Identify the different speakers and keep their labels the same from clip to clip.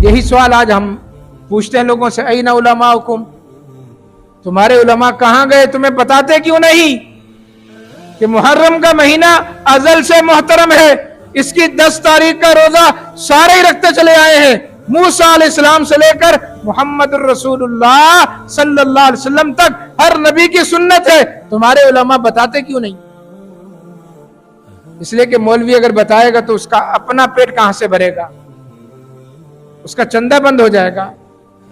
Speaker 1: यही सवाल आज हम पूछते हैं लोगों से, ऐना उलमाउकुम, तुम्हारे उलमा कहां गए, तुम्हें बताते क्यों नहीं कि मुहर्रम का महीना अजल से मोहतरम है। इसकी 10 तारीख का रोजा सारे ही रखते चले आए हैं, मूसा अलैहिस्सलाम से लेकर मोहम्मद रसूलुल्लाह सल्लल्लाहु अलैहि वसल्लम तक हर नबी की सुन्नत है। तुम्हारे उलमा बताते क्यों नहीं? इसलिए कि मौलवी अगर बताएगा तो उसका अपना पेट कहां से भरेगा, उसका चंदा बंद हो जाएगा,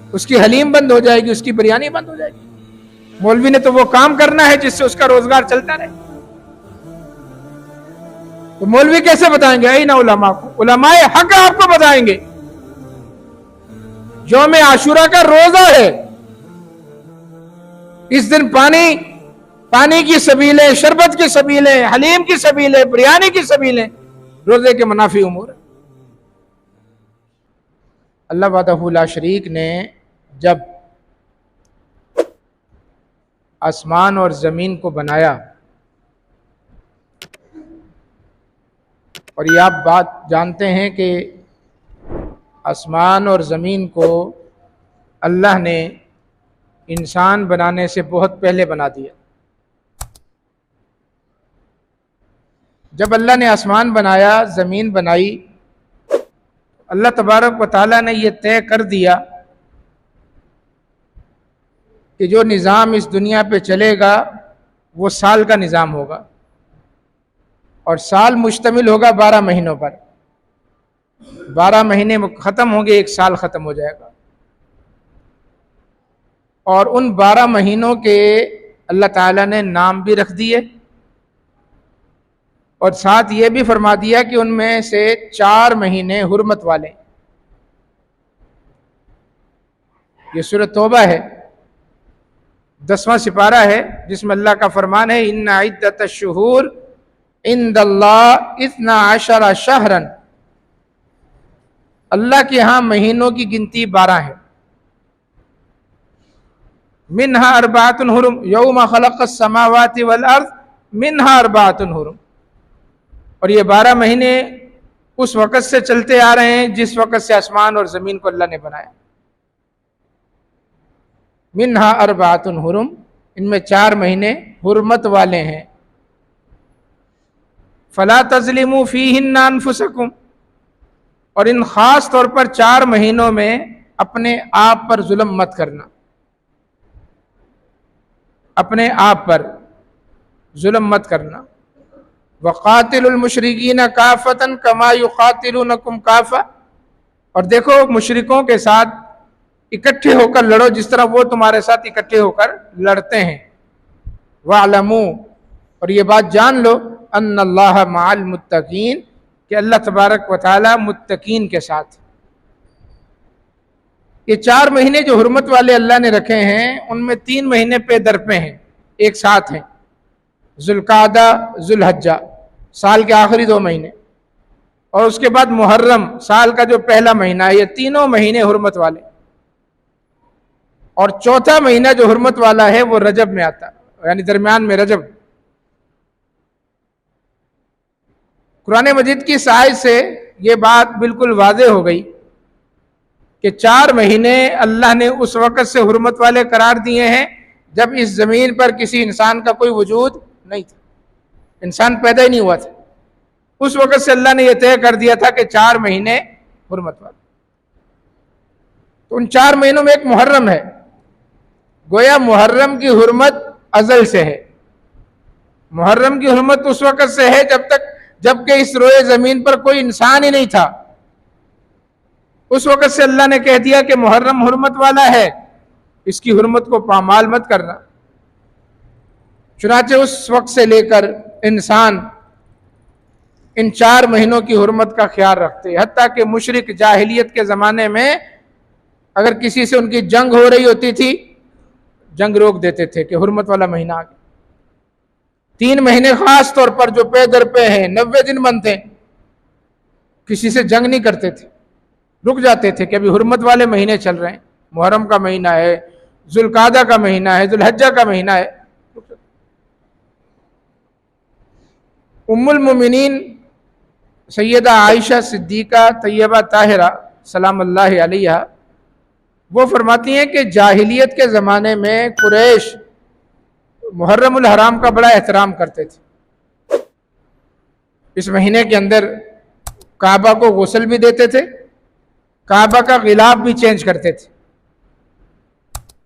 Speaker 1: उसकी हलीम बंद हो जाएगी, उसकी बिरयानी बंद हो जाएगी। मौलवी ने तो वो काम करना है जिससे उसका रोजगार चलता रहे। तो मौलवी कैसे बताएंगे? ऐना उलमा को, उलमाए हक आपको बताएंगे। यौम आशूरा का रोजा है, इस दिन पानी की सबीलें, शरबत की सबीलें, हलीम की सबीलें, बिरयानी की सबीलें, रोजे के मुनाफी उमूर। अल्लाह वहदहू ला शरीक ने जब आसमान और जमीन को बनाया, और ये आप बात जानते हैं कि आसमान और ज़मीन को अल्लाह ने इंसान बनाने से बहुत पहले बना दिया। जब अल्लाह ने आसमान बनाया, ज़मीन बनाई, अल्लाह तबारक व तआला ने यह तय कर दिया कि जो निज़ाम इस दुनिया पे चलेगा वो साल का निज़ाम होगा, और साल मुश्तमिल होगा 12 महीनों पर। 12 महीने ख़त्म होंगे, एक साल ख़त्म हो जाएगा। और उन 12 महीनों के अल्लाह ताला ने नाम भी रख दिए, और साथ ये भी फरमा दिया कि उनमें से 4 महीने हुर्मत वाले। ये सूरह तौबा है, 10वां सिपारा है, जिसमें अल्लाह का फरमान है, इन्ना इद्दतश्शुहूर इंदल्लाह 12 शहरन, अल्लाह के यहां महीनों की गिनती 12 है। मिन्हा अर्बातुन हुरुम यौमा खलक़स समावाति वल अर्ज़ मिन्हा अर्बातुन हुरुम। और ये 12 महीने उस वक़्त से चलते आ रहे हैं जिस वक़्त से आसमान और ज़मीन को अल्लाह ने बनाया। मिन्हा अर्बातुन हुरुम, इनमें 4 महीने हुर्मत वाले हैं। फला तज़लिमू फ़ीहिन्ना अनफुसकुम, और इन ख़ास तौर पर 4 महीनों में अपने आप पर जुल्म मत करना, अपने आप पर जुल्म मत करना। वक़ातिलुल मुशरिकीन काफ़तन कमा युक़ातिलूनकुम काफ़ा, और देखो मुशरिकों के साथ इकट्ठे होकर लड़ो जिस तरह वो तुम्हारे साथ इकट्ठे होकर लड़ते हैं। वअलमू, और ये बात जान लो, अन्नल्लाह मअल मुत्तकीन, कि अल्लाह तबारक व तआला मुत्तकीन के साथ। ये 4 महीने जो हुर्मत वाले अल्लाह ने रखे हैं, उनमें 3 महीने पे दरपे हैं, एक साथ हैं, ज़ुल्क़ादा ज़ुल्हज्जा, साल के आखिरी 2 महीने, और उसके बाद मुहर्रम, साल का जो पहला महीना है। ये तीनों महीने हुर्मत वाले, और चौथा महीना जो हुर्मत वाला है वो रजब में आता, यानी दरमियान में रजब। कुरान मजीद की आयत से ये बात बिल्कुल वाज़ेह हो गई कि 4 महीने अल्लाह ने उस वक़्त से हुर्मत वाले करार दिए हैं जब इस ज़मीन पर किसी इंसान का कोई वजूद नहीं था, इंसान पैदा ही नहीं हुआ था। उस वक़्त से अल्लाह ने यह तय कर दिया था कि 4 महीने हुर्मत वाले। तो उन 4 महीनों में एक मुहर्रम है। गोया मुहर्रम की हुर्मत अजल से है। मुहर्रम की हुर्मत उस वक़्त से है जबकि इस रोए ज़मीन पर कोई इंसान ही नहीं था। उस वक़्त से अल्लाह ने कह दिया कि मुहर्रम हुर्मत वाला है, इसकी हुर्मत को पामाल मत करना। चुनाचे उस वक्त से लेकर इंसान इन 4 महीनों की हुर्मत का ख्याल रखते, हत्ता कि मुशरिक जाहिलियत के ज़माने में अगर किसी से उनकी जंग हो रही होती थी, जंग रोक देते थे कि हुर्मत वाला महीना आ गया। 3 महीने खास तौर पर जो पे दर पे हैं, 90 दिन बनते, किसी से जंग नहीं करते थे, रुक जाते थे कि अभी हुर्मत वाले महीने चल रहे हैं, मुहर्रम का महीना है, ज़ुल्क़ादा का महीना है, ज़ुल्हज्जा का महीना है। उम्मुल मोमिनीन सैयदा आयशा सिद्दीक़ा तैयबा ताहिरा सलामुल्लाहि अलैहा, वो फरमाती हैं कि जाहिलियत के ज़माने में कुरैश मुहर्रमुल हराम का बड़ा एहतराम करते थे। इस महीने के अंदर काबा को गुस्ल भी देते थे, काबा का गिलाफ भी चेंज करते थे,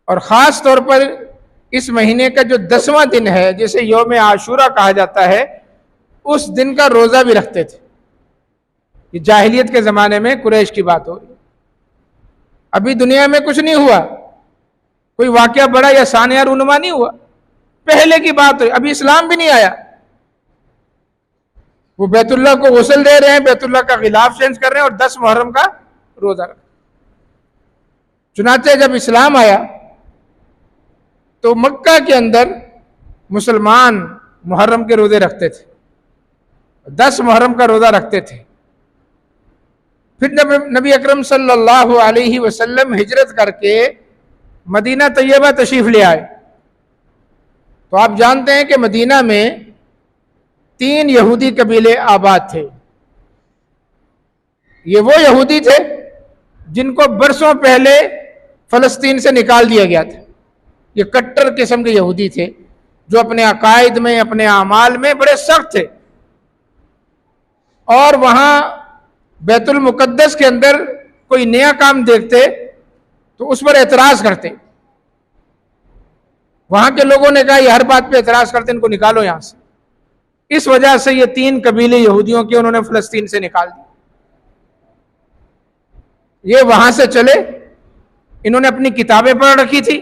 Speaker 1: और ख़ास तौर पर इस महीने का जो 10वां दिन है, जिसे यौम आशूरा कहा जाता है, उस दिन का रोज़ा भी रखते थे। ये जाहिलियत के ज़माने में कुरैश की बात हो रही है। अभी दुनिया में कुछ नहीं हुआ, कोई वाक़या बड़ा या सानिया रूनुमा नहीं हुआ, पहले की बात है। अभी इस्लाम भी नहीं आया। वो बैतुल्लाह को गुस्ल दे रहे हैं, बैतुल्लाह का गिलाफ चेंज कर रहे हैं और 10 मुहर्रम का रोजा रख। चुनाचे जब इस्लाम आया तो मक्का के अंदर मुसलमान मुहर्रम के रोजे रखते थे, 10 मुहर्रम का रोजा रखते थे। फिर जब नबी अकरम सल्लल्लाहु अलैहि वसल्लम हिजरत करके मदीना तैयबा तशरीफ ले आए, तो आप जानते हैं कि मदीना में 3 यहूदी कबीले आबाद थे। ये वो यहूदी थे जिनको बरसों पहले फलस्तीन से निकाल दिया गया था। ये कट्टर किस्म के यहूदी थे जो अपने अकायद में, अपने आमाल में बड़े सख्त थे, और वहां बैतुल मुकद्दस के अंदर कोई नया काम देखते तो उस पर एतराज करते। वहां के लोगों ने कहा ये हर बात पे एतराज करते, इनको निकालो यहां से। इस वजह से ये 3 कबीले यहूदियों के उन्होंने फलस्तीन से निकाल दिया। ये वहां से चले, इन्होंने अपनी किताबें पढ़ रखी थी,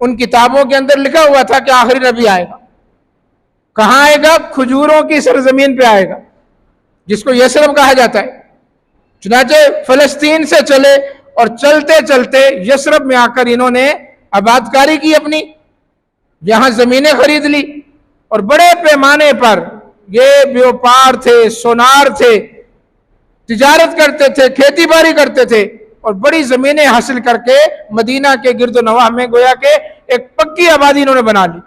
Speaker 1: उन किताबों के अंदर लिखा हुआ था कि आखिरी नबी आएगा। कहां आएगा? खजूरों की सरजमीन पे आएगा, जिसको यसरब कहा जाता है। चुनाचे फलस्तीन से चले और चलते चलते यसरब में आकर इन्होंने आबादकारी की अपनी, यहां जमीनें खरीद ली और बड़े पैमाने पर ये व्यापार थे, सोनार थे, तिजारत करते थे, खेती बाड़ी करते थे, और बड़ी जमीनें हासिल करके मदीना के गिरदो नवाह में गोया के एक पक्की आबादी इन्होंने बना ली।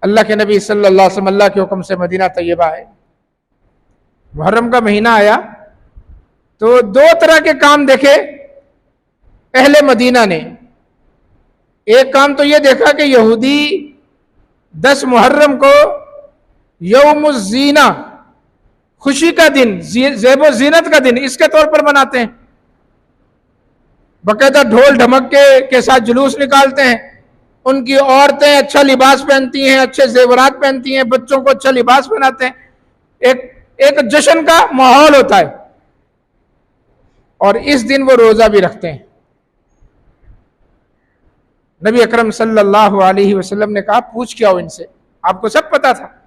Speaker 1: अल्लाह के नबी सल्लल्लाहु अलैहि वसल्लम अल्लाह के हुक्म से मदीना तैयबा आए। मुहर्रम का महीना आया तो 2 तरह के काम देखे अहले मदीना ने। एक काम तो यह देखा कि यहूदी 10 मुहर्रम को यौमुज़ ज़ीना, खुशी का दिन, ज़ेबो ज़ीनत का दिन, इसके तौर पर मनाते हैं। बाकायदा ढोल ढमक्के के साथ जुलूस निकालते हैं, उनकी औरतें अच्छा लिबास पहनती हैं, अच्छे जेवरात पहनती हैं, बच्चों को अच्छा लिबास पहनाते हैं, एक जश्न का माहौल होता है। और इस दिन वो रोजा भी रखते हैं। नबी अकरम सल्लल्लाहु अलैहि वसल्लम ने कहा पूछ क्या हो इनसे, आपको सब पता था।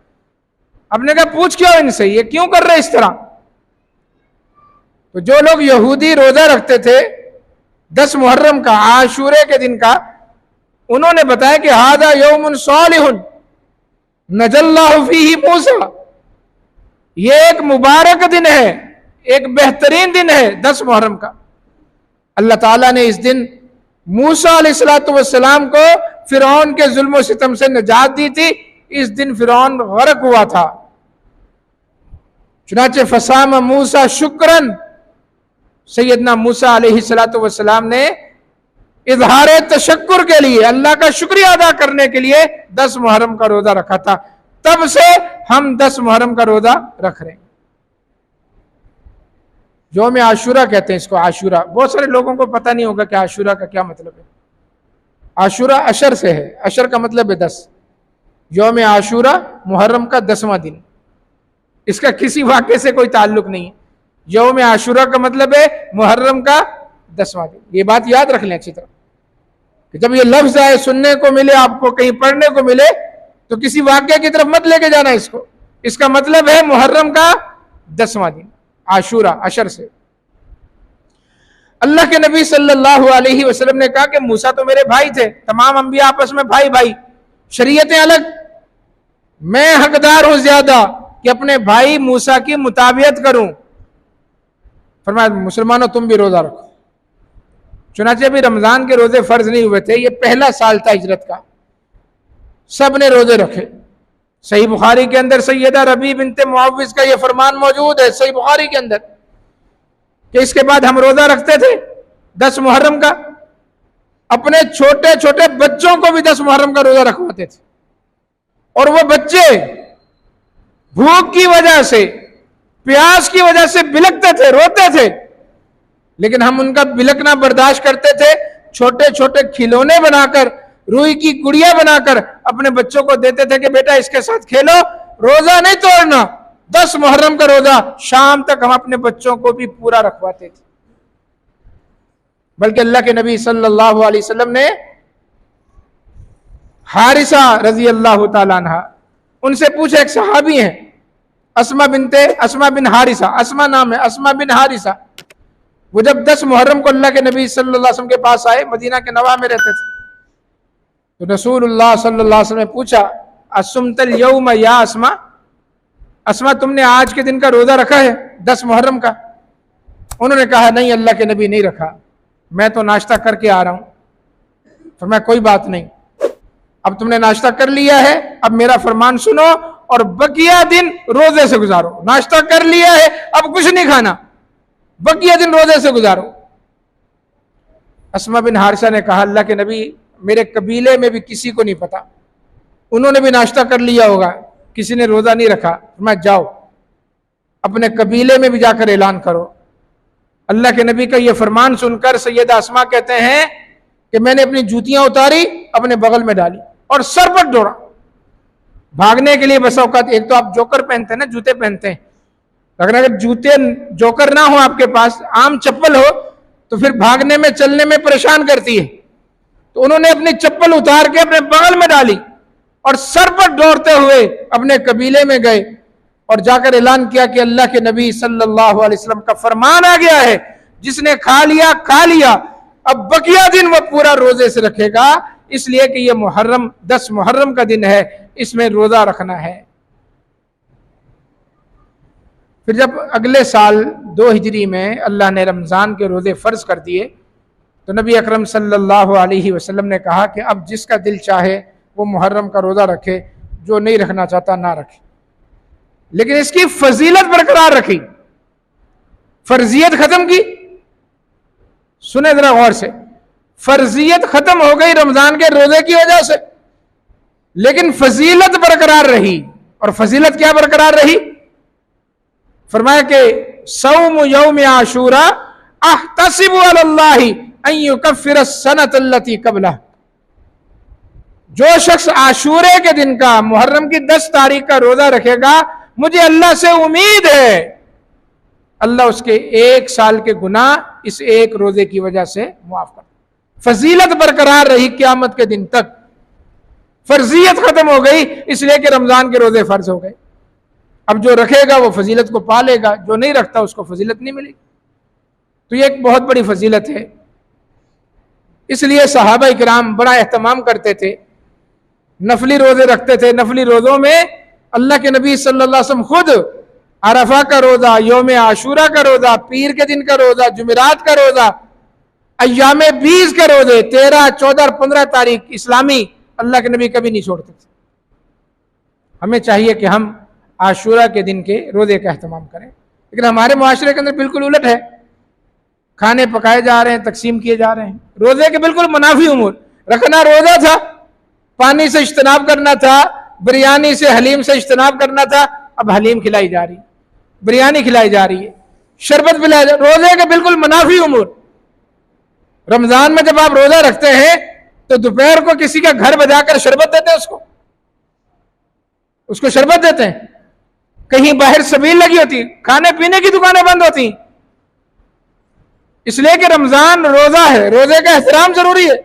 Speaker 1: आपने कहा पूछ क्या हो इनसे, ये क्यों कर रहे इस तरह। तो जो लोग यहूदी रोजा रखते थे 10 मुहर्रम का, आशूरे के दिन का, उन्होंने बताया कि हादा यौमुन सालिहुन नजल्लाहु फीही मूसा, ये एक मुबारक दिन है, एक बेहतरीन दिन है 10 मुहर्रम का। अल्लाह ताला ने इस दिन मूसा अलैहिस्सलातु वस्सलाम को फिरौन के जुल्म सितम से निजात दी थी। इस दिन फिरौन गर्क हुआ था। चुनाचे फसाम मूसा शुक्रन, सैयदना मूसा अलैहिस्सलातु वस्सलाम ने इजहार तशक्कुर के लिए, अल्लाह का शुक्रिया अदा करने के लिए 10 मुहर्रम का रोजा रखा था। तब से हम 10 मुहर्रम का रोजा रख रहे हैं। यौम आशूरा कहते हैं इसको, आशूरा। बहुत सारे लोगों को पता नहीं होगा कि आशूरा का क्या मतलब है। आशूरा अशर से है, अशर का मतलब है 10। यौम आशूरा मुहर्रम का 10वां दिन, इसका किसी वाक़े से कोई ताल्लुक नहीं है। यौम आशूरा का मतलब है मुहर्रम का 10वां दिन। ये बात याद रख लें अच्छी तरह कि जब ये लफ्ज आए, सुनने को मिले, आपको कहीं पढ़ने को मिले, तो किसी वाक़े की तरफ मत लेके जाना इसको। इसका मतलब है मुहर्रम का 10वां दिन, आशूरा अशर से। अल्लाह के नबी सल्लल्लाहु अलैहि वसल्लम ने कहा कि मूसा तो मेरे भाई थे, तमाम अंबिया आपस में भाई भाई, शरीयतें अलग, मैं हकदार हूं ज्यादा कि अपने भाई मूसा की मुताबियत करूं। फरमाया मुसलमानों तुम भी रोजा रखो। चुनाचे भी रमजान के रोजे फर्ज नहीं हुए थे, ये पहला साल था हिजरत का, सब ने रोजे रखे। सही बुखारी के अंदर सैयदा रबी बिनते मुअव्विज़ का यह फरमान मौजूद है, सही बुखारी के अंदर, कि इसके बाद हम रोजा रखते थे 10 मुहर्रम का, अपने छोटे छोटे बच्चों को भी 10 मुहर्रम का रोजा रखवाते थे, और वो बच्चे भूख की वजह से, प्यास की वजह से बिलखते थे, रोते थे, लेकिन हम उनका बिलखना बर्दाश्त करते थे। छोटे छोटे खिलौने बनाकर, रुई की गुड़िया बनाकर अपने बच्चों को देते थे कि बेटा इसके साथ खेलो, रोजा नहीं तोड़ना। 10 मुहर्रम का रोजा शाम तक हम अपने बच्चों को भी पूरा रखवाते थे। बल्कि अल्लाह के नबी सल्लल्लाहु अलैहि वसल्लम ने हारिसा रजी अल्लाह ताला अन्हा, उनसे पूछा, एक सहाबी हैं अस्मा बिन हारिसा, अस्मा नाम है, अस्मा बिन हारिसा, वो जब 10 मुहर्रम को अल्लाह के नबी सल्लल्लाहु अलैहि वसल्लम के पास आए, मदीना के नवा में रहते थे, तो रसूलुल्लाह सल्लल्लाहु अलैहि वसल्लम ने पूछा, असुमतल यौम या अस्मा, अस्मा तुमने आज के दिन का रोजा रखा है 10 मुहर्रम का? उन्होंने कहा, नहीं अल्लाह के नबी नहीं रखा, मैं तो नाश्ता करके आ रहा हूं। फरमाया कोई बात नहीं, अब तुमने नाश्ता कर लिया है, अब मेरा फरमान सुनो और बकिया दिन रोजे से गुजारो। नाश्ता कर लिया है, अब कुछ नहीं खाना, बकिया दिन रोजे से गुजारो। अस्मा बिन हारिसा ने कहा, अल्लाह के नबी मेरे कबीले में भी किसी को नहीं पता, उन्होंने भी नाश्ता कर लिया होगा, किसी ने रोजा नहीं रखा। मैं जाओ अपने कबीले में भी जाकर ऐलान करो। अल्लाह के नबी का यह फरमान सुनकर सैयदा अस्मा कहते हैं कि मैंने अपनी जूतियां उतारी, अपने बगल में डाली और सर पर दौड़ा भागने के लिए। बस औकात, एक तो आप जोकर पहनते हैं ना, जूते पहनते हैं, लेकिन अगर जूते जोकर ना हो आपके पास, आम चप्पल हो, तो फिर भागने में चलने में परेशान करती है। तो उन्होंने अपनी चप्पल उतार के अपने बगल में डाली और सर पर दौड़ते हुए अपने कबीले में गए और जाकर ऐलान किया कि अल्लाह के नबी सल्लल्लाहु अलैहि वसल्लम का फरमान आ गया है, जिसने खा लिया खा लिया, अब बकिया दिन वो पूरा रोजे से रखेगा, इसलिए कि ये मुहर्रम 10 मुहर्रम का दिन है, इसमें रोजा रखना है। फिर जब अगले साल 2 हिजरी में अल्लाह ने रमजान के रोजे फर्ज कर दिए, तो नबी अकरम सल्लल्लाहु अलैहि वसल्लम ने कहा कि अब जिसका दिल चाहे वो मुहर्रम का रोजा रखे, जो नहीं रखना चाहता ना रखे, लेकिन इसकी फजीलत बरकरार रखी, फर्जियत खत्म की। सुने जरा गौर से, फर्जियत खत्म हो गई रमजान के रोजे की वजह से, लेकिन फजीलत बरकरार रही। और फजीलत क्या बरकरार रही? फरमाया कि सौम यौम आशूरा अहतसिबु अलल्लाहि अन युकफ्फिर अस्सनत अल्लती क़ब्लह। जो शख्स आशूरे के दिन का, मुहर्रम की 10 तारीख का रोजा रखेगा, मुझे अल्लाह से उम्मीद है अल्लाह उसके 1 साल के गुनाह इस एक रोजे की वजह से मुआफ कर। फजीलत बरकरार रही क़यामत के दिन तक, फर्जियत खत्म हो गई, इसलिए कि रमजान के रोजे फर्ज हो गए। अब जो रखेगा वो फजीलत को पालेगा, जो नहीं रखता उसको फजीलत नहीं मिलेगी। तो ये एक बहुत बड़ी फजीलत है। इसलिए सहाबा इकराम बड़ा एहतमाम करते थे, नफली रोजे रखते थे। नफली रोजों में अल्लाह के नबी सल्लल्लाहु अलैहि वसल्लम खुद अरफा का रोजा, यौम आशूरा का रोजा, पीर के दिन का रोजा, जुमेरात का रोजा, अय्यामे 20 के रोजे, 13, 14 और 15 तारीख इस्लामी अल्लाह के नबी कभी नहीं छोड़ते थे। हमें चाहिए कि हम आशूरा के दिन के रोजे का एहतमाम करें, लेकिन हमारे मुआशरे के अंदर बिल्कुल उलट है। खाने पकाए जा रहे हैं, तकसीम किए जा रहे हैं। रोजे के बिल्कुल मुनाफी उमूर। रखना रोजा था, पानी से इज्तनाब करना था, बिरयानी से, हलीम से इज्तनाब करना था, अब हलीम खिलाई जा रही, बिरयानी खिलाई जा रही है, शरबत पिलाया जा। रोजे के बिल्कुल मुनाफी उमूर। रमजान में जब आप रोजा रखते हैं तो दोपहर को किसी का घर बजाकर शरबत देते हैं, उसको शरबत देते हैं। कहीं बाहर सबील लगी होती, खाने पीने की दुकानें बंद होती, इसलिए कि रमजान रोजा है, रोजे का एहतराम जरूरी है।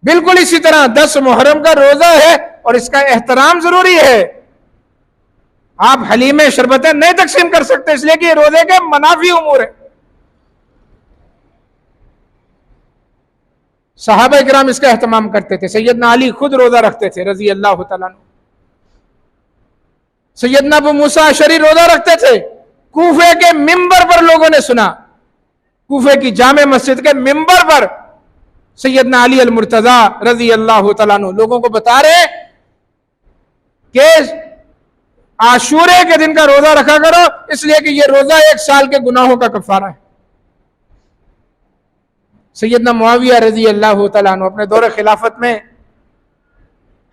Speaker 1: बिल्कुल इसी तरह 10 मुहर्रम का रोजा है और इसका एहतराम जरूरी है। आप हलीमे शरबतें नहीं तकसीम कर सकते, इसलिए कि रोजे के मुनाफी उमूर है। सहाबा इकराम इसका एहतमाम करते थे। सैयदना अली खुद रोजा रखते थे रजी अल्लाह तआला अन्हु। सैयदना अबू मूसा अशरी रोजा रखते थे। कूफे के मिंबर पर लोगों ने सुना, कूफे की जामे मस्जिद के मिंबर पर सैयदना अली अल मुर्तजा रजी अल्लाह तआला अन्हु लोगों को बता रहे कि आशूरे के दिन का रोजा रखा करो, इसलिए कि ये रोजा 1 साल के गुनाहों का कफारा है। सैयदना मुआविया रजी अल्लाह तआला अन्हु अपने दौरे खिलाफत में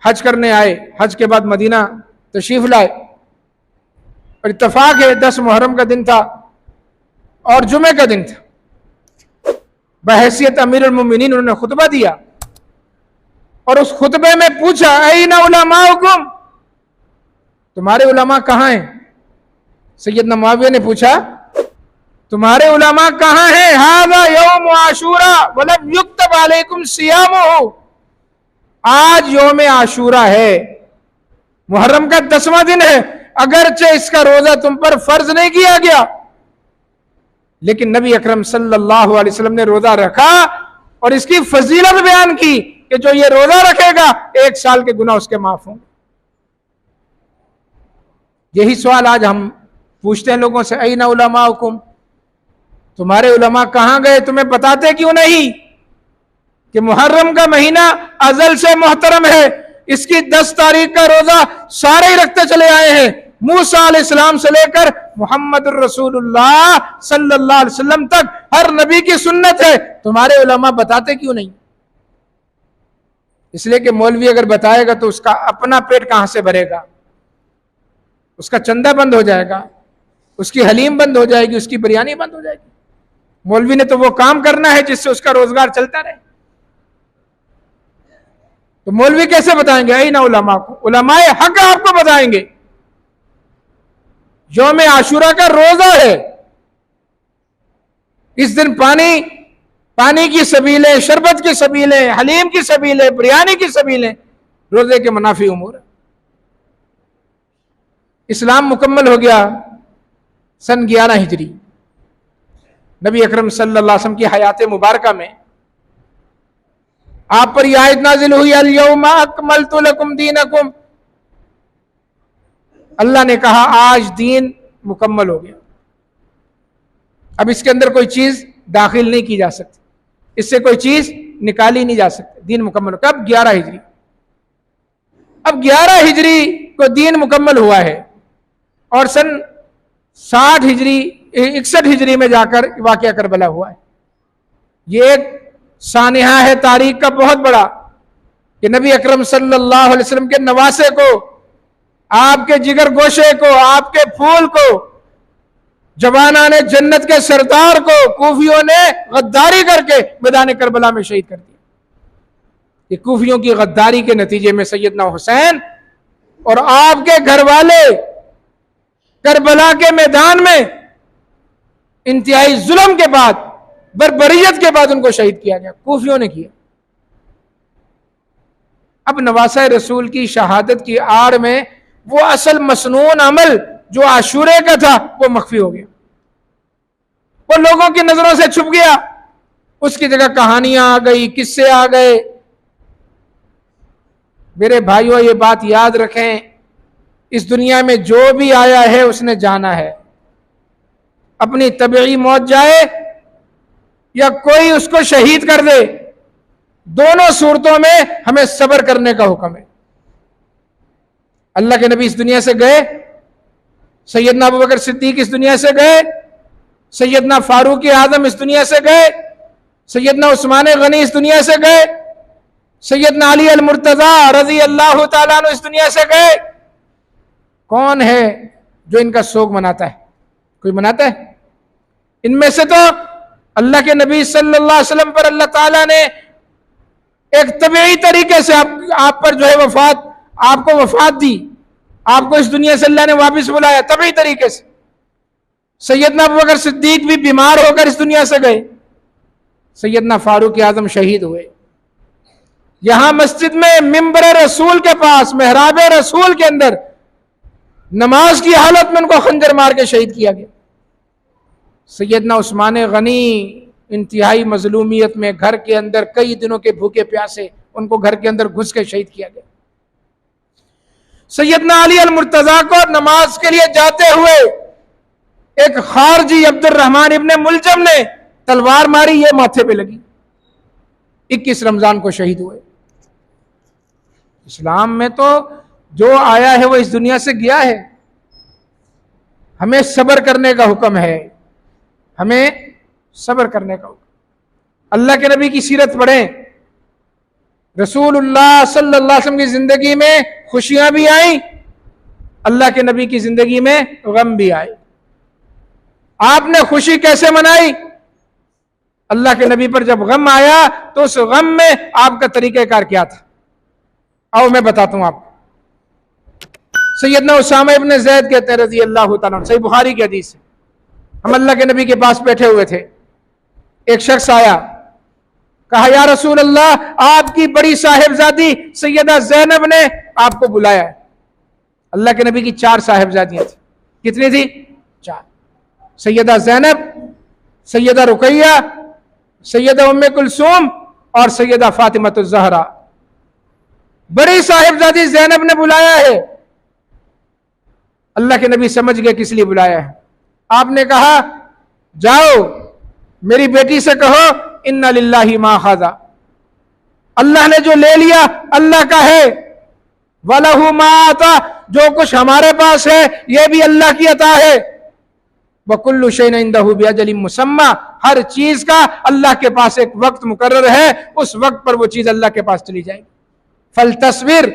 Speaker 1: हज करने आए, हज के बाद मदीना तशरीफ लाए, और इत्तफाक है 10 मुहर्रम का दिन था और जुमे का दिन था। बहैसियत अमीरुल मोमिनीन उन्होंने खुतबा दिया और उस खुतबे में पूछा, ऐना उलमाउकुम, तुम्हारे उलमा कहाँ हैं? सैयदना मुआविया ने पूछा, तुम्हारे उलमा कहाँ हैं? हाज़ा यौम आशूरा वलम युक्तब अलैकुम सियामुहु, आज यौम आशूरा है, मुहर्रम का 10वां दिन है, अगरचे इसका रोजा तुम पर फर्ज नहीं किया गया, लेकिन नबी अकरम सल्लल्लाहु अलैहि वसल्लम ने रोजा रखा और इसकी फजीलत बयान की कि जो ये रोजा रखेगा 1 साल के गुनाह उसके माफ होंगे। यही सवाल आज हम पूछते हैं लोगों से, ऐना उलमाउकुम, तुम्हारे उलमा कहां गए? तुम्हें बताते क्यों नहीं कि मुहर्रम का महीना अजल से मोहतरम है, इसकी 10 तारीख का रोजा सारे ही रखते चले आए हैं, मूसा अलैहिस्सलाम से लेकर मोहम्मद रसूलुल्लाह सल्लल्लाहु अलैहि वसल्लम तक हर नबी की सुन्नत है, तुम्हारे उलमा बताते क्यों नहीं? इसलिए कि मौलवी अगर बताएगा तो उसका अपना पेट कहां से भरेगा, उसका चंदा बंद हो जाएगा, उसकी हलीम बंद हो जाएगी, उसकी बिरयानी बंद हो जाएगी। मौलवी ने तो वो काम करना है जिससे उसका रोजगार चलता रहे। तो मौलवी कैसे बताएंगे? ऐना उलमा को, उलमाए हक आपको बताएंगे। यौम आशूरा का रोजा है, इस दिन पानी की सबीलें, शरबत की सबीलें, हलीम की सबीलें, बिरयानी की सबीलें, रोजे के मुनाफी उमूर। इस्लाम मुकम्मल हो गया सन 11 हिजरी, नबी अकरम सल्लल्लाहु अलैहि वसल्लम की हयात मुबारका में आप पर यह आयत नाजिल हुई, अल यौमा अकमलतु लकुम दीनकुम, अल्लाह ने कहा आज दीन मुकम्मल हो गया, अब इसके अंदर कोई चीज दाखिल नहीं की जा सकती, इससे कोई चीज निकाली नहीं जा सकती, दीन मुकम्मल। कब? 11 हिजरी। अब 11 हिजरी को दीन मुकम्मल हुआ है और सन 61 हिजरी में जाकर वाक़या करबला हुआ है। ये एक सानिहा है तारीख का बहुत बड़ा कि नबी अकरम सल्लल्लाहु अलैहि वसल्लम के नवासे को, आपके जिगर गोशे को, आपके फूल को, जवाना ने जन्नत के सरदार को कूफियों ने गद्दारी करके मैदान करबला में शहीद कर दिया। ये कूफियों की गद्दारी के नतीजे में सैयदना हुसैन और आपके घर वाले करबला के मैदान में इंतहाई जुल्म के बाद, बर्बरियत के बाद उनको शहीद किया गया, कूफियों ने किया। अब नवासा रसूल की शहादत की आड़ में वो असल मसनून अमल जो आशूरे का था वो मख्फी हो गया, वो लोगों की नजरों से छुप गया, उसकी जगह कहानियां आ गई, किस्से आ गए। मेरे भाइयों ये बात याद रखें, इस दुनिया में जो भी आया है उसने जाना है, अपनी तबीई मौत जाए या कोई उसको शहीद कर दे, दोनों सूरतों में हमें सब्र करने का हुक्म है। अल्लाह के नबी इस दुनिया से गए, सैयदना अबू बकर सिद्दीक इस दुनिया से गए, सैयदना फारूक आजम इस दुनिया से गए, सैयदना उस्मान गनी इस दुनिया से गए, सैयदना अली अल मुर्तजा रजी अल्लाह तआला अन्हु इस दुनिया से गए। कौन है जो इनका शोक मनाता है? कोई मनाता है? इनमें से तो अल्लाह के नबी सल्लल्लाहु अलैहि वसल्लम पर अल्लाह ताला ने एक तबीई तरीके से आप पर जो है आपको वफात दी, आपको इस दुनिया से अल्लाह ने वापस बुलाया तबीई तरीके से। सैयदना अबू बकर सिद्दीक भी बीमार होकर इस दुनिया से गए, सैयदना फारूक आजम शहीद हुए। यहां मस्जिद में मिंबर रसूल के पास, मेहराब रसूल के अंदर नमाज की हालत में उनको खंजर मार के शहीद किया गया। सैयदना उस्मान गनी इंतहाई मजलूमियत में घर के अंदर कई दिनों के भूखे प्यासे, उनको घर के अंदर घुस के शहीद किया गया। सैयदना अली अल मुर्तजा को नमाज के लिए जाते हुए एक खारजी अब्दुर्रहमान इब्ने मुलजम ने तलवार मारी, ये माथे पे लगी। 21 रमजान को शहीद हुए। इस्लाम में तो जो आया है वो इस दुनिया से गया है, हमें सब्र करने का हुक्म है, हमें सब्र करने का हुक्म। अल्लाह के नबी की सीरत पढ़ें, रसूलुल्लाह सल्लल्लाहु अलैहि वसल्लम की जिंदगी में खुशियां भी आई, अल्लाह के नबी की जिंदगी में गम भी आए। आपने खुशी कैसे मनाई? अल्लाह के नबी पर जब गम आया तो उस गम में आपका तरीक़ाकार क्या था? आओ मैं बताता हूं आपको। सैयदना उसामा इब्न ज़ैद कहते हैं रज़ी अल्लाह तआला अन्हु, सही बुखारी की हदीस है, हम अल्लाह के नबी के पास बैठे हुए थे, एक शख्स आया, कहा या रसूल अल्लाह, आपकी बड़ी साहिबजादी सैयदा ज़ैनब ने आपको बुलाया है। अल्लाह के नबी की 4 साहिबजादियां थी। कितनी थी? 4। सैयदा ज़ैनब, सैयदा रुकैया, सैयदा उम्मे कुलसूम और सैयदा फातिमतुज़ ज़हरा। बड़ी साहिबजादी ज़ैनब ने बुलाया है। अल्लाह के नबी समझ गए किस लिए बुलाया है। आपने कहा जाओ मेरी बेटी से कहो इन्ना लिल्लाहि मा खाज़ा, अल्लाह ने जो ले लिया अल्लाह का है, वलहु मा आता, जो कुछ हमारे पास है यह भी अल्लाह की अता है, वकुल्लु शैइन इंदहु बिअजलिन मुसम्मा, हर चीज का अल्लाह के पास एक वक्त मुकर्रर है, उस वक्त पर वो चीज अल्लाह के पास चली जाएगी। फल तस्वीर,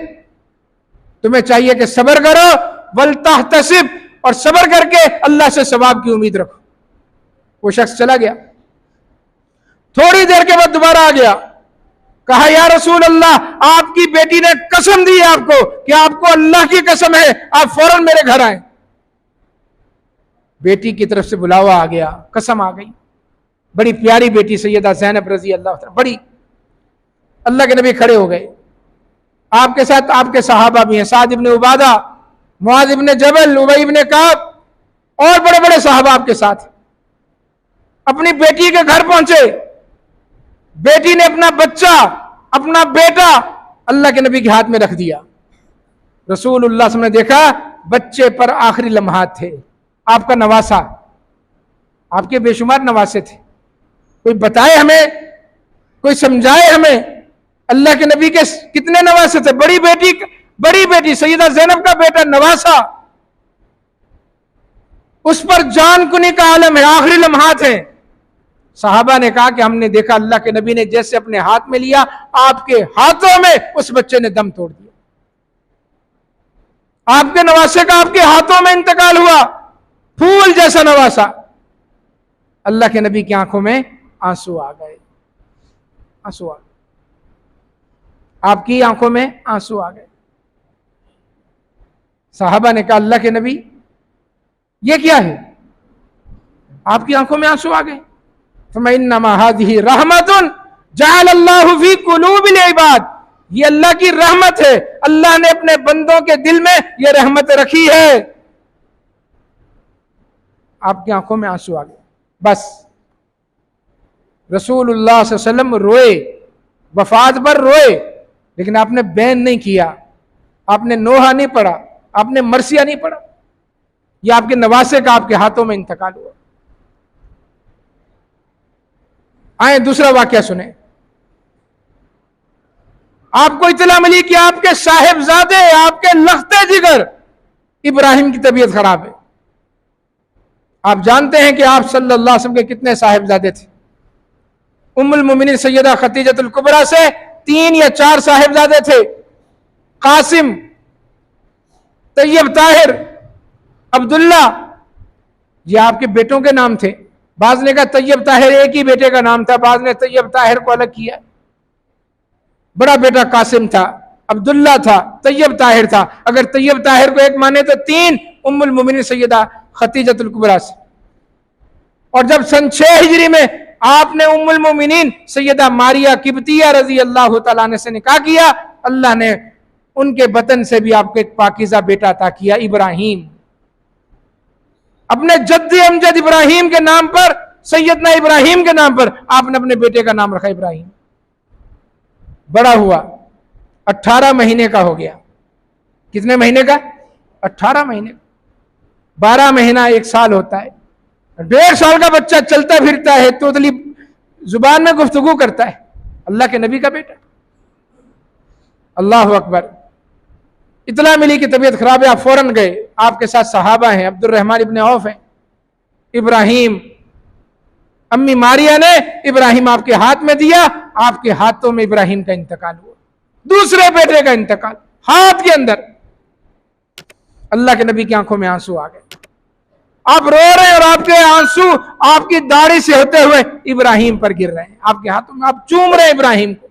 Speaker 1: तुम्हें चाहिए कि सब्र करो, वल तहतसिब, और सब्र करके अल्लाह से सवाब की उम्मीद रखो। वो शख्स चला गया, थोड़ी देर के बाद दोबारा आ गया, कहा या रसूल अल्लाह, आपकी बेटी ने कसम दी है आपको कि आपको अल्लाह की कसम है, आप फौरन मेरे घर आए। बेटी की तरफ से बुलावा आ गया, कसम आ गई। बड़ी प्यारी बेटी सैयदा ज़ैनब रज़ी अल्लाह तआला, बड़ी। अल्लाह के नबी खड़े हो गए, आपके साथ आपके सहाबा भी हैं, साद इब्न उबादा, मुआज़ इब्न जबल, उबई इब्न काब और बड़े बड़े सहाबा आपके साथ। अपनी बेटी के घर पहुंचे, बेटी ने अपना बच्चा, अपना बेटा अल्लाह के नबी के हाथ में रख दिया। रसूलुल्लाह ने देखा बच्चे पर आखिरी लम्हात थे, आपका नवासा, आपके बेशुमार नवासे थे। कोई बताए हमें, कोई समझाए हमें, अल्लाह के नबी के कितने नवासे थे? बड़ी बेटी सैयदा ज़ैनब का बेटा नवासा, उस पर जान कुनी का आलम है, आखिरी लम्हात है। साहबा ने कहा कि हमने देखा अल्लाह के नबी ने जैसे अपने हाथ में लिया, आपके हाथों में उस बच्चे ने दम तोड़ दिया। आपके नवासे का आपके हाथों में इंतकाल हुआ, फूल जैसा नवासा। अल्लाह के नबी की आंखों में आंसू आ गए, आंसू आ गए, आपकी आंखों में आंसू आ गए। साहबा ने कहा अल्लाह के नबी ये क्या है? आपकी आंखों में आंसू आ गए। फइन्नमा हाज़िही रहमतुन जअलल्लाहु फी कुलूबिल इबाद, ये अल्लाह की रहमत है, अल्लाह ने अपने बंदों के दिल में ये रहमत रखी है। आपकी आंखों में आंसू आ गए। बस रसूलुल्लाह सल्लल्लाहु अलैहि वसल्लम रोए, वफात पर रोए, लेकिन आपने बैन नहीं किया, आपने नोहा नहीं पढ़ा, आपने मरसिया नहीं पढ़ा। यह आपके नवासे का आपके हाथों में इंतकाल हुआ। आए दूसरा वाकया सुने। आपको इतला मिली कि आपके साहिबजादे, आपके लख्ते जिगर इब्राहिम की तबीयत खराब है। आप जानते हैं कि आप सल्लल्लाहु अलैहि वसल्लम के कितने साहिबजादे थे? उम्मुल मोमिनीन सैयदा खदीजतुल कुबरा से 3 या 4 साहिबजादे थे। कासिम, तैयब, ताहिर, अब्दुल्ला, ये आपके बेटों के नाम थे। बाज ने कहा तैयब ताहिर एक ही बेटे का नाम था, बाज ने तैयब ताहिर को अलग किया। बड़ा बेटा कासिम था, अब्दुल्ला था, तैयब ताहिर था। अगर तैयब ताहिर को एक माने तो 3 उम्मुल मोमिनीन सैयदा खदीजतुल कुबरा से। और जब सन 6 हिजरी में आपने उम्मुल मोमिनीन सैयदा मारिया किब्तिया रजी अल्लाह तआला अन्हा से निकाह किया, अल्लाह ने उनके बतन से भी आपको एक पाकीज़ा बेटा अता किया, इब्राहिम। अपने जद्दी अमजद इब्राहिम के नाम पर, सैयदना इब्राहिम के नाम पर आपने अपने बेटे का नाम रखा इब्राहिम। बड़ा हुआ, 18 महीने का हो गया। कितने महीने का? 18 महीने। 12 महीना 1 साल होता है। 1.5 साल का बच्चा चलता फिरता है, तोतली जुबान में गुफ्तगू करता है। अल्लाह के नबी का बेटा, अल्लाह अकबर। इतला मिली कि तबीयत खराब है, आप फौरन गए। आपके साथ सहाबा हैं, अब्दुर्रहमान इब्न औफ हैं, इब्राहिम, अम्मी मारिया ने इब्राहिम आपके हाथ में दिया, आपके हाथों में इब्राहिम का इंतकाल हुआ, दूसरे बेटे का इंतकाल हाथ के अंदर। अल्लाह के नबी की आंखों में आंसू आ गए, आप रो रहे हैं और आपके आंसू आपकी दाढ़ी से होते हुए इब्राहिम पर गिर रहे हैं, आपके हाथों में, आप चूम रहे हैं इब्राहिम को।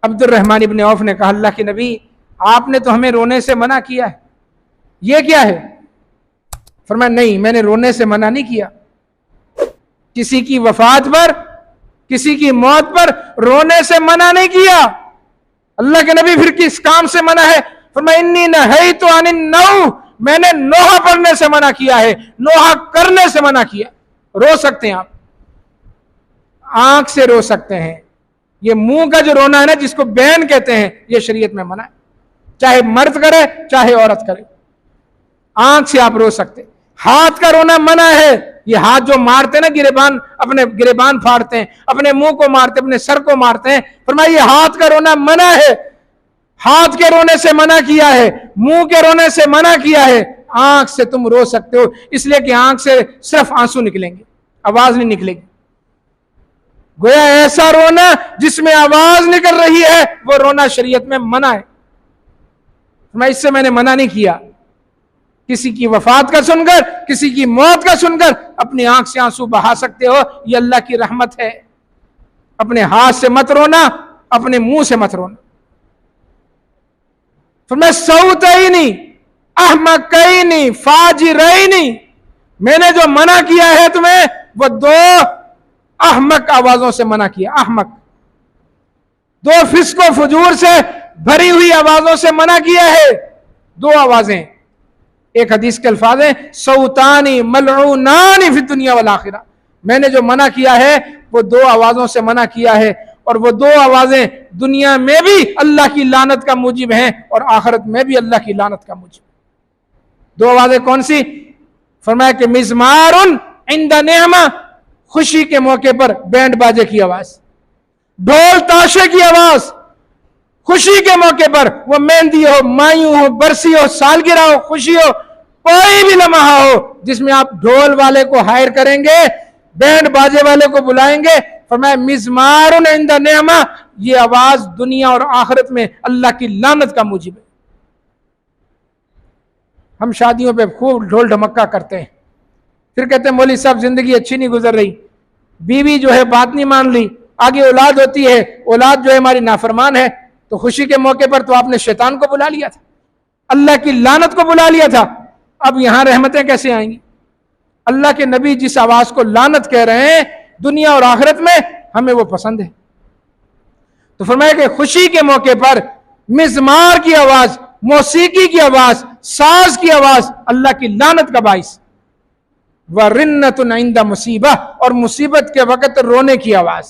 Speaker 1: अब्दुर्रहमान इब्न औफ ने कहा, अल्लाह के नबी आपने तो हमें रोने से मना किया है, ये क्या है? फरमाया, नहीं, मैंने रोने से मना नहीं किया, किसी की वफात पर, किसी की मौत पर रोने से मना नहीं किया। अल्लाह के नबी फिर किस काम से मना है? फरमाया, इन्नी नहैतु अनिन नौ, मैंने नोहा पढ़ने से मना किया है, नोहा करने से मना किया। रो सकते हैं आप, आंख से रो सकते हैं, ये मुंह का जो रोना है ना, जिसको बैन कहते हैं, ये शरीयत में मना है, चाहे मर्द करे चाहे औरत करे, आंख से आप रो सकते। हाथ का रोना मना है, ये हाथ जो मारते ना गिरेबान, अपने गिरेबान फाड़ते हैं, अपने मुंह को मारते, अपने सर को मारते हैं, फरमाया ये हाथ का रोना मना है, हाथ के रोने से मना किया है, मुंह के रोने से मना किया है। आंख से तुम रो सकते हो, इसलिए कि आंख से सिर्फ आंसू निकलेंगे, आवाज नहीं निकलेगी। गोया ऐसा रोना जिसमें आवाज निकल रही है, वो रोना शरीयत में मना है। मैं इससे मैंने मना नहीं किया। किसी की वफात का सुनकर, किसी की मौत का सुनकर अपनी आंख से आंसू बहा सकते हो, ये अल्लाह की रहमत है। अपने हाथ से मत रोना, अपने मुंह से मत रोना। फिर मैं सऊतैनी अहमकैनी फाजिरैनी, मैंने जो मना किया है तुम्हें, वो दो अहमक आवाजों से मना किया। अहमक, दो फिस्को फजूर से भरी हुई आवाजों से मना किया है। दो आवाजें, एक हदीस के अल्फाज हैं, सऊतानी मलऊनानी फिद दुनिया वल आखिरा, मैंने जो मना किया है वो दो आवाजों से मना किया है, और वो दो आवाजें दुनिया में भी अल्लाह की लानत का मूजिब हैं और आखिरत में भी अल्लाह की लानत का मूजिब। दो आवाजें कौन सी? फरमाया कि मिज़मारुन इंदा नेमा, खुशी के मौके पर बैंड बाजे की आवाज, ढोल ताशे की आवाज, खुशी के मौके पर, वो मेहंदी हो, मायूं हो, बरसी हो, सालगिरह हो, खुशी हो, कोई भी लम्हा हो जिसमें आप ढोल वाले को हायर करेंगे, बैंड बाजे वाले को बुलाएंगे, फरमाया मिज़मारुन इंदा नेमा, ये आवाज दुनिया और आखिरत में अल्लाह की लानत का मूजिब है। हम शादियों पे खूब ढोल ढमक्का करते हैं, फिर कहते हैं मौलवी साहब जिंदगी अच्छी नहीं गुजर रही, बीवी जो है बात नहीं मान ली, आगे औलाद होती है, औलाद जो है हमारी नाफरमान है, तो खुशी के मौके पर तो आपने शैतान को बुला लिया था, अल्लाह की लानत को बुला लिया था, अब यहां रहमतें कैसे आएंगी? अल्लाह के नबी जिस आवाज को लानत कह रहे हैं दुनिया और आखिरत में, हमें वो पसंद है। तो फरमाया कि खुशी के मौके पर मिज़मार की आवाज, मौसीकी की आवाज, साज की आवाज अल्लाह की लानत का बाइस। व रिन्नतुन इंदा मुसीबा, और मुसीबत के वक्त रोने की आवाज,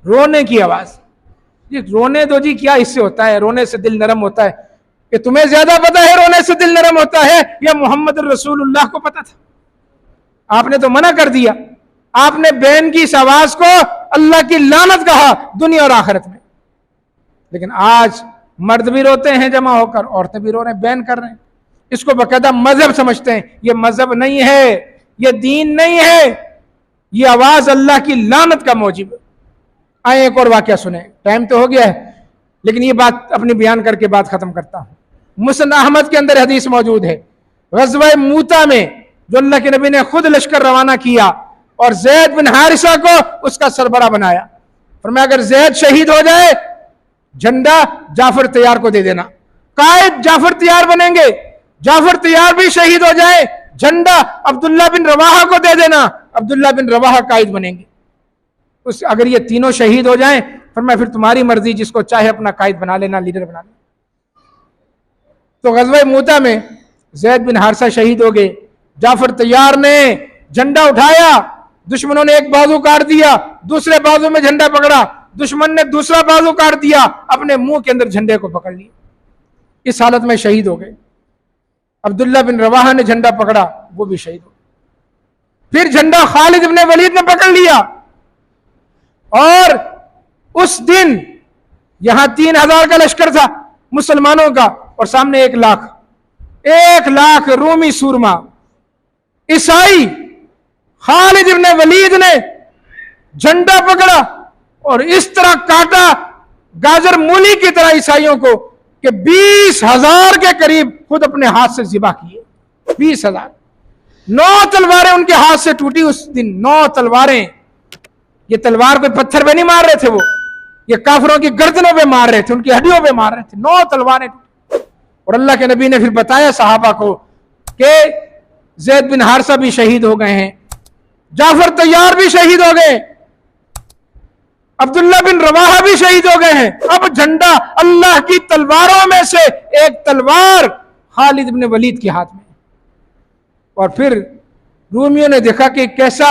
Speaker 1: रोने की आवाज। जी रोने दो जी, क्या इससे होता है? रोने से दिल नरम होता है। कि तुम्हें ज्यादा पता है रोने से दिल नरम होता है या मोहम्मद रसूलुल्लाह को पता था? आपने तो मना कर दिया, आपने बैन की इस आवाज को अल्लाह की लानत कहा दुनिया और आखिरत में। लेकिन आज मर्द भी रोते हैं जमा होकर, औरतें भी रो रहे हैं, बैन कर रहे हैं, इसको बाकायदा मजहब समझते हैं। ये मजहब नहीं है, ये दीन नहीं है, ये आवाज अल्लाह की लानत का मौजिब। आए एक और वाकया सुने, टाइम तो हो गया है लेकिन ये बात अपनी बयान करके बात खत्म करता हूं। मुस्नद अहमद के अंदर हदीस मौजूद है, ग़ज़वा मूता में जो अल्लाह के नबी ने खुद लश्कर रवाना किया और ज़ैद बिन हारिसा को उसका सरबरा बनाया। फरमाया अगर ज़ैद शहीद हो जाए, झंडा जाफर तैयार को दे देना, कायद जाफर तैयार बनेंगे, जाफर तैयार भी शहीद हो जाए, झंडा अब्दुल्ला बिन रवाहा को दे देना, अब्दुल्ला बिन रवाहा कायद बनेंगे। उस अगर ये तीनों शहीद हो जाएं, फरमाया फिर तुम्हारी मर्जी, जिसको चाहे अपना कायद बना लेना, लीडर बना लेना। तो ग़ज़वा मूता में ज़ैद बिन हारिसा शहीद हो गए, जाफर तैयार ने झंडा उठाया, दुश्मनों ने एक बाजू काट दिया, दूसरे बाजू में झंडा पकड़ा, दुश्मन ने दूसरा बाजू काट दिया, अपने मुंह के अंदर झंडे को पकड़ लिया, इस हालत में शहीद हो गए। अब्दुल्ला बिन रवाहा ने झंडा पकड़ा, वो भी शहीद हो गए। फिर झंडा खालिद इब्न वलीद ने पकड़ लिया, और उस दिन यहां 3000 का लश्कर था, मुसलमानों का और सामने 1 लाख रोमी सूरमा। ईसाई खालिद इब्न वलीद ने झंडा पकड़ा और इस तरह काटा गाजर मूली की तरह ईसाइयों को कि 20,000 के करीब खुद अपने हाथ से ज़िबा किए। 20,000। 9 तलवारें उनके हाथ से टूटी उस दिन। 9 तलवारें। ये तलवार कोई पत्थर पे नहीं मार रहे थे, वो ये काफिरों की गर्दनों पे मार रहे थे, उनकी हड्डियों पे मार रहे थे। 9 तलवारें। और अल्लाह के नबी ने फिर बताया सहाबा को कि ज़ैद बिन हारिसा भी शहीद हो गए हैं, जाफर तैयार भी शहीद हो गए, अब्दुल्ला बिन रवाहा भी शहीद हो गए हैं। अब झंडा अल्लाह की तलवारों में से एक तलवार खालिद इब्न वलीद के हाथ में। और फिर रूमियों ने देखा कि कैसा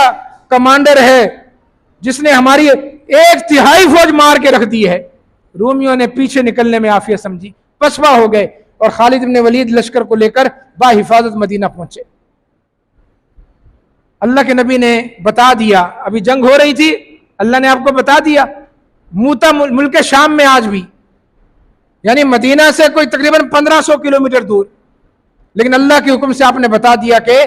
Speaker 1: कमांडर है जिसने हमारी 1/3 फौज मार के रख दी है। रूमियों ने पीछे निकलने में आफियत समझी, पसवा हो गए और खालिद इब्न वलीद लश्कर को लेकर बाहिफाजत मदीना पहुंचे। अल्लाह के नबी ने बता दिया, अभी जंग हो रही थी, अल्लाह ने आपको बता दिया। मूता मुल्क शाम में आज भी, यानी मदीना से कोई तकरीबन 1500 किलोमीटर दूर, लेकिन अल्लाह के हुक्म से आपने बता दिया कि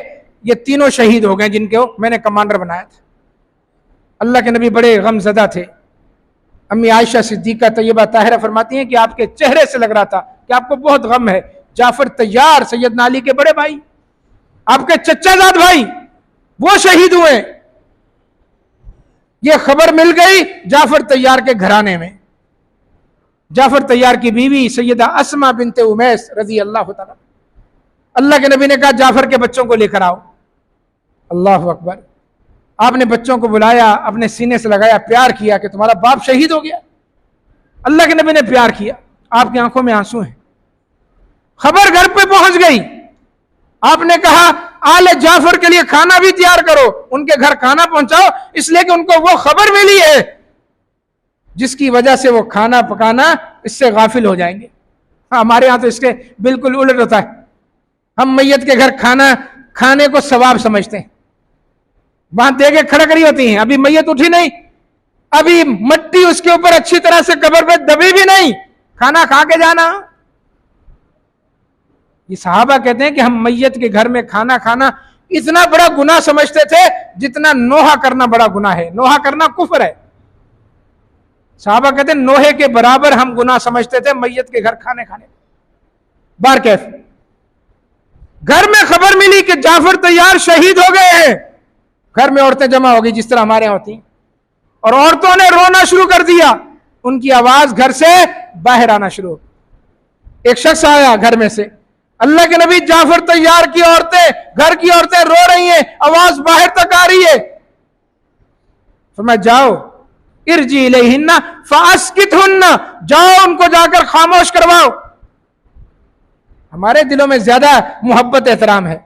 Speaker 1: ये तीनों शहीद हो गए जिनको मैंने कमांडर बनाया था। अल्लाह के नबी बड़े गमज़दा थे। अम्मी आयशा सिद्दीका तैयबा ताहिरा फरमाती हैं कि आपके चेहरे से लग रहा था कि आपको बहुत गम है। जाफर तैयार सैयदना अली के बड़े भाई, आपके चचाजाद भाई, वो शहीद हुए। ये खबर मिल गई जाफर तैयार के घराने में। जाफर तैयार की बीवी सैयदा अस्मा बिनते उमैस रजी अल्लाह तआला, अल्लाह के नबी ने कहा जाफर के बच्चों को लेकर आओ। अल्लाह अकबर। आपने बच्चों को बुलाया, अपने सीने से लगाया, प्यार किया कि तुम्हारा बाप शहीद हो गया। अल्लाह के नबी ने प्यार किया, आपकी आंखों में आंसू हैं। खबर घर पे पहुंच गई, आपने कहा आले जाफर के लिए खाना भी तैयार करो, उनके घर खाना पहुंचाओ, इसलिए कि उनको वो खबर मिली है जिसकी वजह से वो खाना पकाना इससे गाफिल हो जाएंगे। हमारे यहां तो इसके बिल्कुल उलट होता है। हम मैयत के घर खाना खाने को सवाब समझते हैं, वहां देके खड़ा करी होती हैं, अभी मैयत उठी नहीं, अभी मट्टी उसके ऊपर अच्छी तरह से कब्र पे दबी भी नहीं, खाना खा के जाना। ये सहाबा कहते हैं कि हम मैयत के घर में खाना खाना इतना बड़ा गुनाह समझते थे जितना नोहा करना बड़ा गुनाह है। नोहा करना कुफ्र है। सहाबा कहते हैं नोहे के बराबर हम गुनाह समझते थे मैयत के घर खाने खाने। बार कैफ घर में खबर मिली कि जाफर तैयार शहीद हो गए हैं, घर में औरतें जमा हो गई जिस तरह हमारे यहाँ होती, और औरतों ने रोना शुरू कर दिया। उनकी आवाज घर से बाहर आना शुरू हो। एक शख्स आया घर में से, अल्लाह के नबी जाफर तैयार की औरतें, घर की औरतें रो रही हैं, आवाज बाहर तक आ रही है। फरमाया जाओ इरजी इलैहिन्ना फास्कितहुन्ना, जाओ उनको जाकर खामोश करवाओ। हमारे दिलों में ज्यादा मोहब्बत एहतराम है।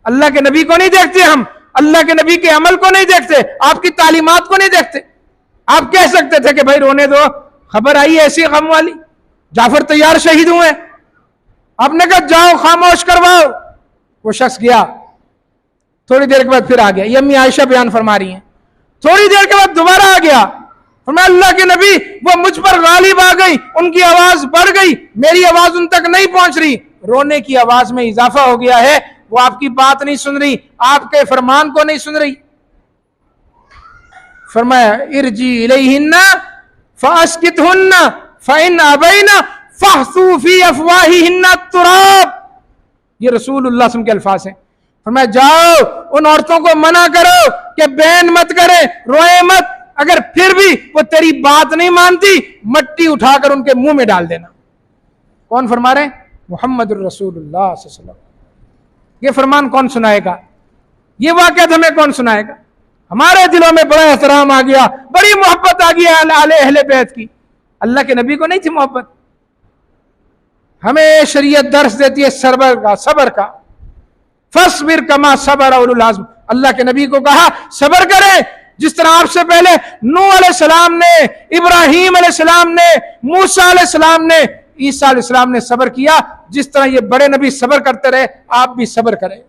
Speaker 1: अल्लाह के नबी को नहीं देखते हम, अल्लाह के नबी के अमल को नहीं देखते, आपकी तालीमात को नहीं देखते। आप कह सकते थे कि भाई रोने दो, खबर आई है ऐसी गम वाली, जाफर तैयार शहीद हुए। आपने कहा जाओ खामोश करवाओ। वो शख्स गया, थोड़ी देर के बाद फिर आ गया। ये अम्मी आयशा बयान फरमा रही हैं, थोड़ी देर के बाद दोबारा आ गया। फरमाया अल्लाह के नबी वो मुझ पर गालिब आ गई, उनकी आवाज बढ़ गई, मेरी आवाज उन तक नहीं पहुंच रही, रोने की आवाज में इजाफा हो गया है, वो आपकी बात नहीं सुन रही, आपके फरमान को नहीं सुन रही। फरमाया इरजी इलैहिन्ना फास्कितहुन्ना फइन अबैना फहसू फी अफवाहिहिन्ना तुराब। ये रसूलुल्लाह सल्लल्लाहु अलैहि वसल्लम के अल्फाज हैं। फरमाया जाओ उन औरतों को मना करो कि बैन मत करे, रोए मत, अगर फिर भी वो तेरी बात नहीं मानती मट्टी उठाकर उनके मुंह में डाल देना। कौन फरमा रहे? मुहम्मद रसूलुल्लाह सल्लल्लाहु अलैहि वसल्लम। ये फरमान कौन सुनाएगा? ये वाक़यात हमें कौन सुनाएगा? हमारे दिलों में बड़ा एहतराम आ गया, बड़ी मोहब्बत आ गई अहले बैत की। अल्लाह के नबी को नहीं थी मोहब्बत? हमें शरीयत दर्स देती है सबर का। फस्बिर कमा सबर उलुल आज़्म। अल्लाह के नबी को कहा सबर करें जिस तरह आपसे पहले नूह अलैहिस्सलाम ने, इब्राहीम अलैहिस्सलाम ने, मूसा अलैहिस्सलाम ने, ईसा अलैहिस्सलाम ने सबर किया, जिस तरह ये बड़े नबी सबर करते रहे आप भी सबर करें।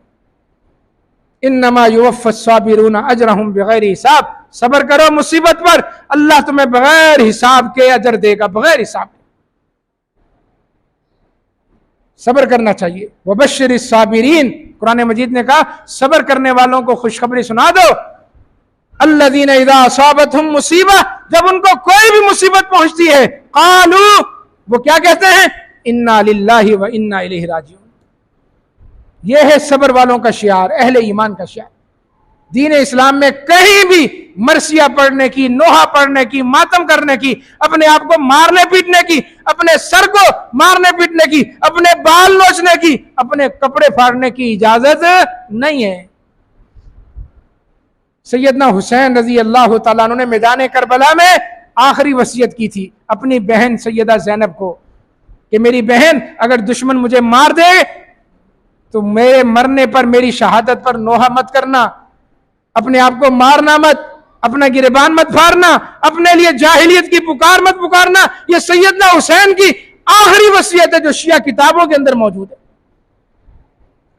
Speaker 1: इन्नमा युवफ़्फ़स साबिरूना अजरहुम बिगैर हिसाब। सबर करो मुसीबत पर, अल्लाह तुम्हें बगैर हिसाब के अजर देगा, बगैर हिसाब के। सब्र करना चाहिए। वबश्शिर साबिरीन, कुरान मजीद ने कहा सब्र करने वालों को खुशखबरी सुना दो। अल्लज़ीना इज़ा असाबतहुम मुसीबा, जब उनको कोई भी मुसीबत पहुंचती है, क़ालू, वो क्या कहते हैं, इन्ना लिल्लाहि व इन्ना इलैहि राजिऊन। यह है सब्र वालों का शियार, अहले ईमान का शियार। दीन इस्लाम में कहीं भी मरसिया पढ़ने की, नोहा पढ़ने की, मातम करने की, अपने आप को मारने पीटने की, अपने सर को मारने पीटने की, अपने बाल नोचने की, अपने कपड़े फाड़ने की इजाजत नहीं है। सैयदना हुसैन रजी अल्लाह तआला अन्हु ने मैदान करबला में आखिरी वसीयत की थी अपनी बहन सैयदा ज़ैनब को कि मेरी बहन अगर दुश्मन मुझे मार दे तो मेरे मरने पर, मेरी शहादत पर नोहा मत करना, अपने आप को मारना मत, अपना गिरबान मत फाड़ना, अपने लिए जाहिलियत की पुकार मत पुकारना। यह सैयदना हुसैन की आखिरी वसीयत है जो शिया किताबों के अंदर मौजूद है।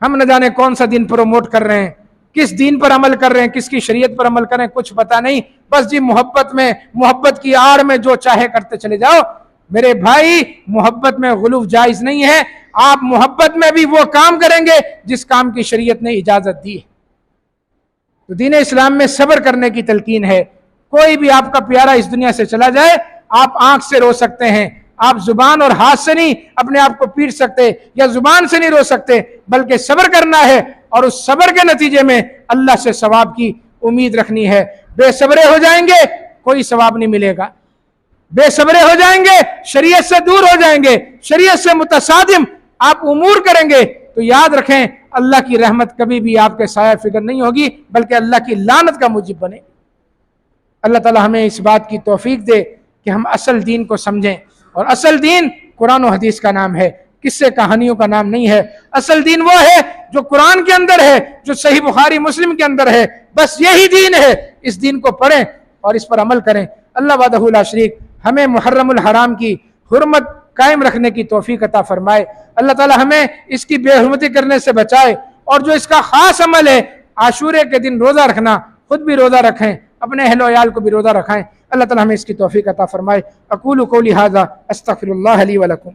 Speaker 1: हम न जाने कौन सा दिन प्रमोट कर रहे हैं, किस दीन पर अमल कर रहे हैं, किसकी शरीयत पर अमल कर रहे हैं, कुछ पता नहीं। बस जी मोहब्बत में, मोहब्बत की आड़ में जो चाहे करते चले जाओ। मेरे भाई, मोहब्बत में गुलूफ जायज नहीं है। आप मोहब्बत में भी वो काम करेंगे जिस काम की शरीयत ने इजाजत दी है। तो दीन इस्लाम में सब्र करने की तलकीन है। कोई भी आपका प्यारा इस दुनिया से चला जाए, आप आंख से रो सकते हैं, आप जुबान और हाथ से नहीं अपने आप को पीट सकते, या जुबान से नहीं रो सकते, बल्कि सब्र करना है और उस सब्र के नतीजे में अल्लाह से सवाब की उम्मीद रखनी है। बेसब्रे हो जाएंगे, कोई सवाब नहीं मिलेगा। बेसब्रे हो जाएंगे, शरीयत से दूर हो जाएंगे, शरीयत से मुतसादिम आप उमूर करेंगे, तो याद रखें अल्लाह की रहमत कभी भी आपके साया फिक्र नहीं होगी, बल्कि अल्लाह की लानत का मुजिब बने। अल्लाह ताला हमें इस बात की तौफीक दे कि हम असल दीन को समझें, और असल दीन कुरान और हदीस का नाम है, किस्से कहानियों का नाम नहीं है। असल दीन वो है जो कुरान के अंदर है, जो सही बुखारी मुस्लिम के अंदर है। बस यही दीन है। इस दीन को पढ़ें और इस पर अमल करें। अल्लाह वहदहू ला शरीक हमें मुहर्रमुल हराम की हुर्मत कायम रखने की तौफीक अता फरमाए। अल्लाह ताला हमें इसकी बेहुरमती करने से बचाए, और जो इसका खास अमल है आशूरे के दिन रोजा रखना, खुद भी रोजा रखें, अपने अहलो याल को भी रोजा रखाएं। अल्लाह ताला हमें इसकी तौफीक अता फरमाए। अकूलु कौली हाज़ा अस्तगफिरुल्लाह ली व लकुम।